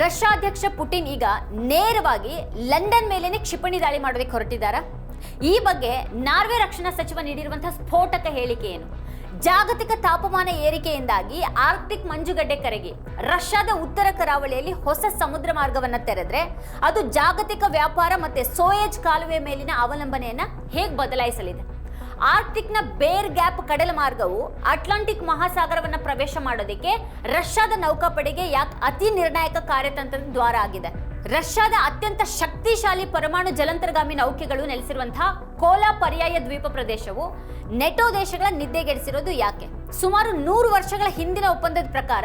Russia ಅಧ್ಯಕ್ಷ Putin ಈಗ ನೇರವಾಗಿ ಲಂಡನ್ ಮೇಲೇನೆ ಕ್ಷಿಪಣಿ ದಾಳಿ ಮಾಡೋದಕ್ಕೆ ಹೊರಟಿದ್ದಾರಾ? ಈ ಬಗ್ಗೆ ನಾರ್ವೆ ರಕ್ಷಣಾ ಸಚಿವ ನೀಡಿರುವಂತಹ ಸ್ಫೋಟಕ ಹೇಳಿಕೆ ಏನು? ಜಾಗತಿಕ ತಾಪಮಾನ ಏರಿಕೆಯಿಂದಾಗಿ ಆರ್ಕ್ಟಿಕ್ ಮಂಜುಗಡ್ಡೆ ಕರಗಿ ರಷ್ಯಾದ ಉತ್ತರ ಕರಾವಳಿಯಲ್ಲಿ ಹೊಸ ಸಮುದ್ರ ಮಾರ್ಗವನ್ನು ತೆರೆದ್ರೆ ಅದು ಜಾಗತಿಕ ವ್ಯಾಪಾರ ಮತ್ತೆ ಸೋಯೆಜ್ ಕಾಲುವೆ ಮೇಲಿನ ಅವಲಂಬನೆಯನ್ನ ಹೇಗೆ ಬದಲಾಯಿಸಲಿದೆ? ಆರ್ಕ್ಟಿಕ್ನ ಬೇರ್ ಗ್ಯಾಪ್ ಕಡಲ ಮಾರ್ಗವು ಅಟ್ಲಾಂಟಿಕ್ ಮಹಾಸಾಗರವನ್ನು ಪ್ರವೇಶ ಮಾಡೋದಕ್ಕೆ ರಷ್ಯಾದ ನೌಕಾಪಡೆಗೆ ಯಾಕೆ ಅತಿ ನಿರ್ಣಾಯಕ ಕಾರ್ಯತಂತ್ರದ ದ್ವಾರ ಆಗಿದೆ? ರಷ್ಯಾದ ಅತ್ಯಂತ ಶಕ್ತಿಶಾಲಿ ಪರಮಾಣು ಜಲಂತರ್ಗಾಮಿ ನೌಕೆಗಳು ನೆಲೆಸಿರುವಂತಹ ಕೋಲಾ ಪರ್ಯಾಯ ದ್ವೀಪ ಪ್ರದೇಶವು ನೆಟೋ ದೇಶಗಳ ನಿದ್ದೆಗೆಡಿಸಿರೋದು ಯಾಕೆ? ಸುಮಾರು 100 ವರ್ಷಗಳ ಹಿಂದಿನ ಒಪ್ಪಂದದ ಪ್ರಕಾರ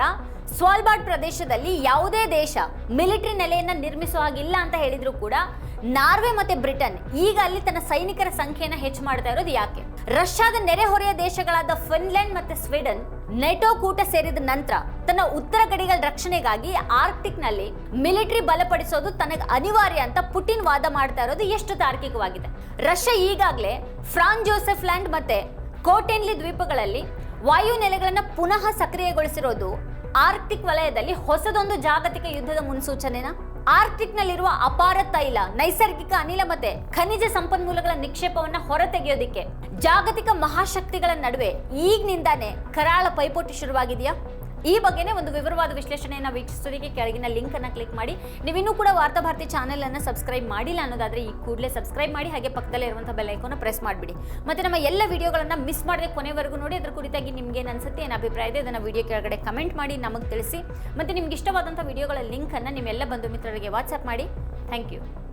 ಸ್ವಾಲ್ಬಾರ್ಡ್ ಪ್ರದೇಶದಲ್ಲಿ ಯಾವುದೇ ದೇಶ ಮಿಲಿಟರಿ ನೆಲೆಯನ್ನ ನಿರ್ಮಿಸುವ ಹಾಗಿಲ್ಲ ಅಂತ ಹೇಳಿದ್ರು ಕೂಡ ನಾರ್ವೆ ಮತ್ತೆ ಬ್ರಿಟನ್ ಈಗ ಅಲ್ಲಿ ತನ್ನ ಸೈನಿಕರ ಸಂಖ್ಯೆಯನ್ನು ಹೆಚ್ಚು ಮಾಡ್ತಾ ಇರೋದು ಯಾಕೆ? ರಷ್ಯಾದ ನೆರೆಹೊರೆಯ ದೇಶಗಳಾದ ಫಿನ್ಲೆಂಡ್ ಮತ್ತೆ ಸ್ವೀಡನ್ ನೆಟೋ ಕೂಟ ಸೇರಿದ ನಂತರ ತನ್ನ ಉತ್ತರ ಗಡಿಗಳ ರಕ್ಷಣೆಗಾಗಿ ಆರ್ಕ್ಟಿಕ್ ನಲ್ಲಿ ಮಿಲಿಟರಿ ಬಲಪಡಿಸೋದು ತನಗೆ ಅನಿವಾರ್ಯ ಅಂತ ಪುಟಿನ್ ವಾದ ಮಾಡ್ತಾ ಇರೋದು ಎಷ್ಟು ತಾರ್ಕಿಕವಾಗಿದೆ? ರಷ್ಯಾ ಈಗಾಗಲೇ ಫ್ರಾನ್ಸ್ ಜೋಸೆಫ್ ಲ್ಯಾಂಡ್ ಮತ್ತೆ ಕೋಟೆನ್ಲಿ ದ್ವೀಪಗಳಲ್ಲಿ ವಾಯು ನೆಲೆಗಳನ್ನು ಪುನಃ ಸಕ್ರಿಯಗೊಳಿಸಿರೋದು ಆರ್ಕ್ಟಿಕ್ ವಲಯದಲ್ಲಿ ಹೊಸದೊಂದು ಜಾಗತಿಕ ಯುದ್ಧದ ಮುನ್ಸೂಚನೆನಾ? ಆರ್ಕ್ಟಿಕ್ ನಲ್ಲಿರುವ ಅಪಾರ ತೈಲ, ನೈಸರ್ಗಿಕ ಅನಿಲ ಮತ್ತೆ ಖನಿಜ ಸಂಪನ್ಮೂಲಗಳ ನಿಕ್ಷೇಪವನ್ನ ಹೊರತೆಗೆಯೋದಿಕ್ಕೆ ಜಾಗತಿಕ ಮಹಾಶಕ್ತಿಗಳ ನಡುವೆ ಈಗಿನಿಂದಾನೇ ಕರಾಳ ಪೈಪೋಟಿ ಶುರುವಾಗಿದೆಯಾ? ಈ ಬಗ್ಗೆನೇ ಒಂದು ವಿವರವಾದ ವಿಶ್ಲೇಷಣೆಯನ್ನು ವೀಕ್ಷಿಸೋದಕ್ಕೆ ಕೆಳಗಿನ ಲಿಂಕ್ ಅನ್ನು ಕ್ಲಿಕ್ ಮಾಡಿ. ನೀವಿನ್ನೂ ಕೂಡ ವಾರ್ತಾಭಾರತಿ ಚಾನೆಲ್ ಅನ್ನು ಸಬ್ಸ್ಕ್ರೈಬ್ ಮಾಡಿಲ್ಲ ಅನ್ನೋದಾದ್ರೆ ಈ ಕೂಡಲೇ ಸಬ್ಸ್ಕ್ರೈಬ್ ಮಾಡಿ, ಹಾಗೆ ಪಕ್ಕದಲ್ಲೇ ಇರುವಂತಹ ಬೆಲ್ ಐಕಾನ್ ಪ್ರೆಸ್ ಮಾಡಿಬಿಡಿ. ಮತ್ತೆ ನಮ್ಮ ಎಲ್ಲ ವಿಡಿಯೋಗಳನ್ನು ಮಿಸ್ ಮಾಡದೆ ಕೊನೆವರೆಗೂ ನೋಡಿ. ಅದರ ಕುರಿತಾಗಿ ನಿಮಗೆ ಏನು ಅನ್ಸುತ್ತೆ, ಏನು ಅಭಿಪ್ರಾಯ ಇದೆ ಅದನ್ನು ವಿಡಿಯೋ ಕೆಳಗಡೆ ಕಮೆಂಟ್ ಮಾಡಿ ನಮಗೆ ತಿಳಿಸಿ. ಮತ್ತೆ ನಿಮ್ಗೆ ಇಷ್ಟವಾದಂಥ ವಿಡಿಯೋಗಳ ಲಿಂಕ್ ಅನ್ನು ನಿಮ್ಮೆಲ್ಲ ಬಂಧು ಮಿತ್ರರಿಗೆ ವಾಟ್ಸ್ಆಪ್ ಮಾಡಿ. Thank you.